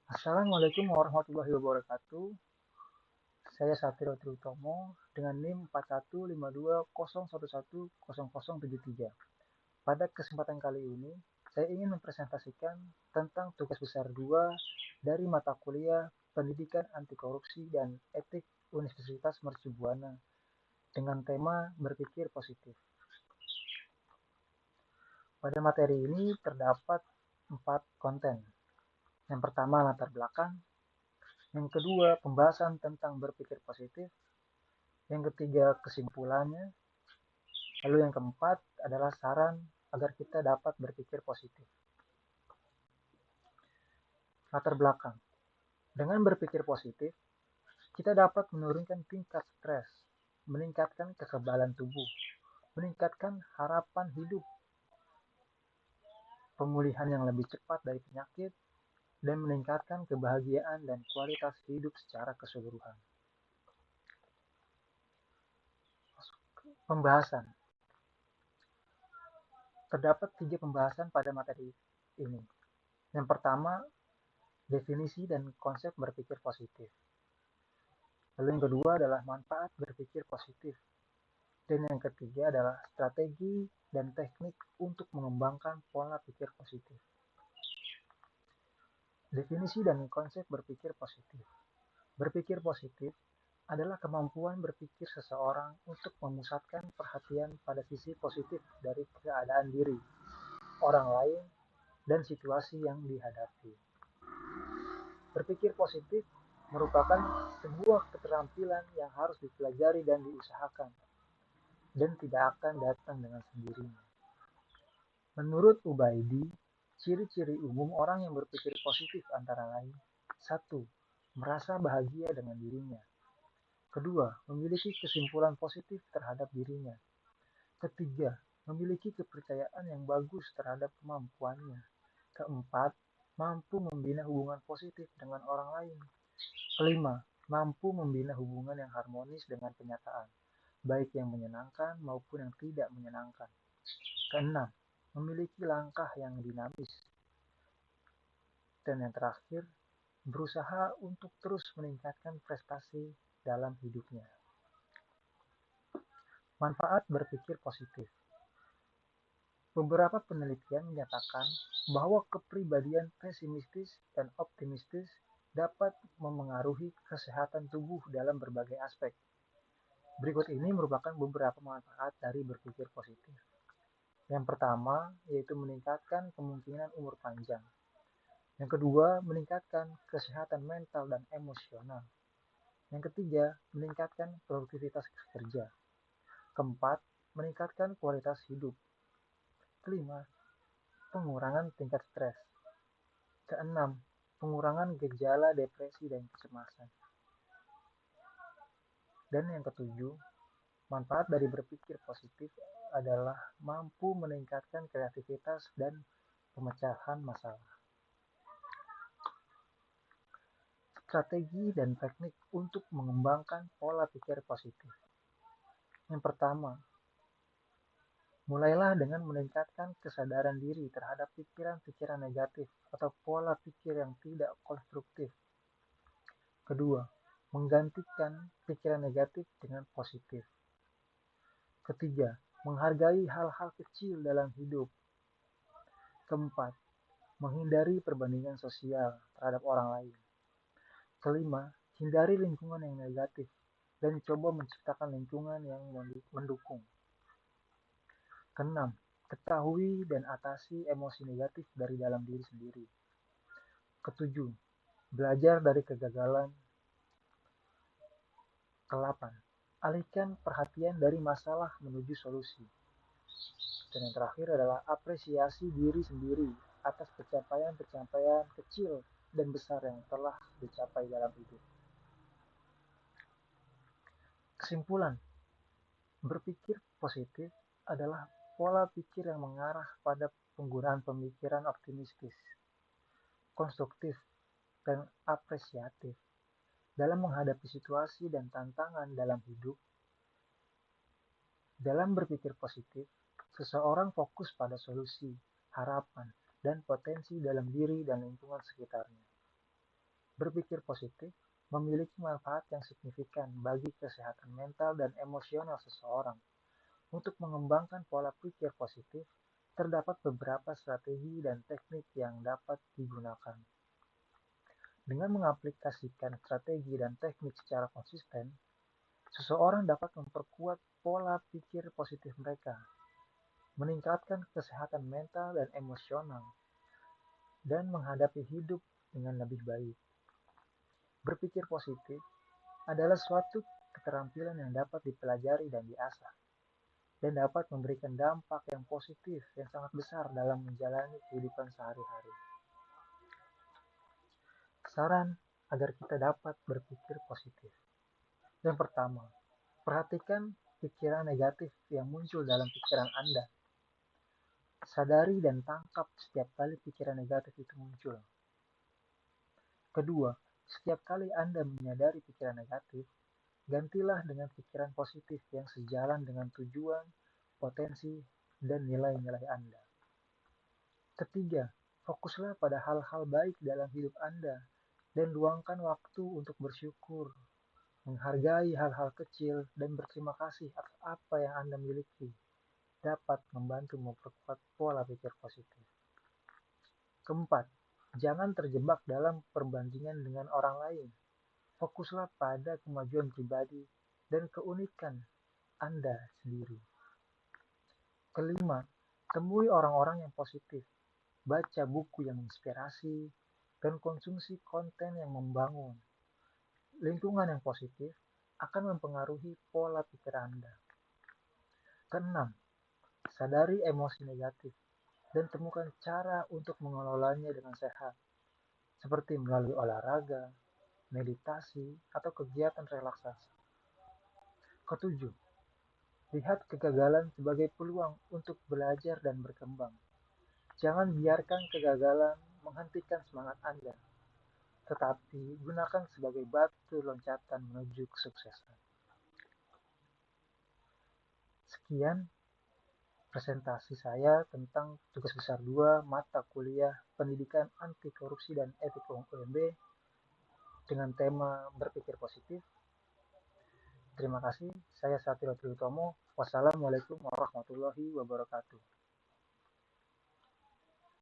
Assalamualaikum warahmatullahi wabarakatuh. Saya Satrio Triutomo dengan NIM 415201100073. Pada kesempatan kali ini, saya ingin mempresentasikan tentang tugas besar 2 dari mata kuliah Pendidikan Anti Korupsi dan Etik Universitas Mercu Buana dengan tema berpikir positif. Pada materi ini terdapat 4 konten. Yang pertama, latar belakang. Yang kedua, pembahasan tentang berpikir positif. Yang ketiga, kesimpulannya. Lalu yang keempat adalah saran agar kita dapat berpikir positif. Latar belakang. Dengan berpikir positif, kita dapat menurunkan tingkat stres, meningkatkan kekebalan tubuh, meningkatkan harapan hidup, pemulihan yang lebih cepat dari penyakit, dan meningkatkan kebahagiaan dan kualitas hidup secara keseluruhan. Pembahasan. Terdapat 3 pembahasan pada materi ini. Yang pertama, definisi dan konsep berpikir positif. Lalu yang kedua adalah manfaat berpikir positif. Dan yang ketiga adalah strategi dan teknik untuk mengembangkan pola pikir positif. Definisi dan konsep berpikir positif. Berpikir positif adalah kemampuan berpikir seseorang untuk memusatkan perhatian pada sisi positif dari keadaan diri, orang lain, dan situasi yang dihadapi. Berpikir positif merupakan sebuah keterampilan yang harus dipelajari dan diusahakan, dan tidak akan datang dengan sendirinya. Menurut Ubaidi, ciri-ciri umum orang yang berpikir positif antara lain: 1. Merasa bahagia dengan dirinya. Kedua, memiliki kesimpulan positif terhadap dirinya. Ketiga, memiliki kepercayaan yang bagus terhadap kemampuannya. Keempat, mampu membina hubungan positif dengan orang lain. Kelima, mampu membina hubungan yang harmonis dengan kenyataan, baik yang menyenangkan maupun yang tidak menyenangkan. Keenam, memiliki langkah yang dinamis. Dan yang terakhir, berusaha untuk terus meningkatkan prestasi dalam hidupnya. Manfaat berpikir positif. Beberapa penelitian menyatakan bahwa kepribadian pesimistis dan optimistis dapat memengaruhi kesehatan tubuh dalam berbagai aspek. Berikut ini merupakan beberapa manfaat dari berpikir positif. Yang pertama, yaitu meningkatkan kemungkinan umur panjang. Yang kedua, meningkatkan kesehatan mental dan emosional. Yang ketiga, meningkatkan produktivitas kerja. Keempat, meningkatkan kualitas hidup. Kelima, pengurangan tingkat stres. Keenam, pengurangan gejala depresi dan kecemasan. Dan yang ketujuh, manfaat dari berpikir positif adalah mampu meningkatkan kreativitas dan pemecahan masalah. Strategi dan teknik untuk mengembangkan pola pikir positif. Yang pertama, mulailah dengan meningkatkan kesadaran diri terhadap pikiran-pikiran negatif atau pola pikir yang tidak konstruktif. Kedua, menggantikan pikiran negatif dengan positif. Ketiga, menghargai hal-hal kecil dalam hidup. Keempat, menghindari perbandingan sosial terhadap orang lain. Kelima, hindari lingkungan yang negatif dan coba menciptakan lingkungan yang mendukung. Keenam, ketahui dan atasi emosi negatif dari dalam diri sendiri. Ketujuh, belajar dari kegagalan. Kedelapan, alihkan perhatian dari masalah menuju solusi. Dan yang terakhir adalah apresiasi diri sendiri atas pencapaian-pencapaian kecil dan besar yang telah dicapai dalam hidup. Kesimpulan, berpikir positif adalah pola pikir yang mengarah pada penggunaan pemikiran optimistis, konstruktif, dan apresiatif dalam menghadapi situasi dan tantangan dalam hidup. Dalam berpikir positif, seseorang fokus pada solusi, harapan, dan potensi dalam diri dan lingkungan sekitarnya. Berpikir positif memiliki manfaat yang signifikan bagi kesehatan mental dan emosional seseorang. Untuk mengembangkan pola pikir positif, terdapat beberapa strategi dan teknik yang dapat digunakan. Dengan mengaplikasikan strategi dan teknik secara konsisten, seseorang dapat memperkuat pola pikir positif mereka, meningkatkan kesehatan mental dan emosional, dan menghadapi hidup dengan lebih baik. Berpikir positif adalah suatu keterampilan yang dapat dipelajari dan diasah, dan dapat memberikan dampak yang positif yang sangat besar dalam menjalani kehidupan sehari-hari. Saran agar kita dapat berpikir positif. Yang pertama, perhatikan pikiran negatif yang muncul dalam pikiran Anda. Sadari dan tangkap setiap kali pikiran negatif itu muncul. Kedua, setiap kali Anda menyadari pikiran negatif, gantilah dengan pikiran positif yang sejalan dengan tujuan, potensi, dan nilai-nilai Anda. Ketiga, fokuslah pada hal-hal baik dalam hidup Anda dan luangkan waktu untuk bersyukur, menghargai hal-hal kecil, dan berterima kasih atas apa yang Anda miliki dapat membantu memperkuat pola pikir positif. Keempat, jangan terjebak dalam perbandingan dengan orang lain. Fokuslah pada kemajuan pribadi dan keunikan Anda sendiri. Kelima, temui orang-orang yang positif, baca buku yang menginspirasi, dan konsumsi konten yang membangun. Lingkungan yang positif akan mempengaruhi pola pikir Anda. Keenam, sadari emosi negatif dan temukan cara untuk mengelolanya dengan sehat, seperti melalui olahraga, meditasi, atau kegiatan relaksasi. Ketujuh, lihat kegagalan sebagai peluang untuk belajar dan berkembang. Jangan biarkan kegagalan menghentikan semangat Anda, tetapi gunakan sebagai batu loncatan menuju kesuksesan. Sekian presentasi saya tentang tugas besar 2 mata kuliah Pendidikan Anti Korupsi dan Etika UMB dengan tema berpikir positif. Terima kasih, saya Satrio Triutomo. Wassalamualaikum warahmatullahi wabarakatuh.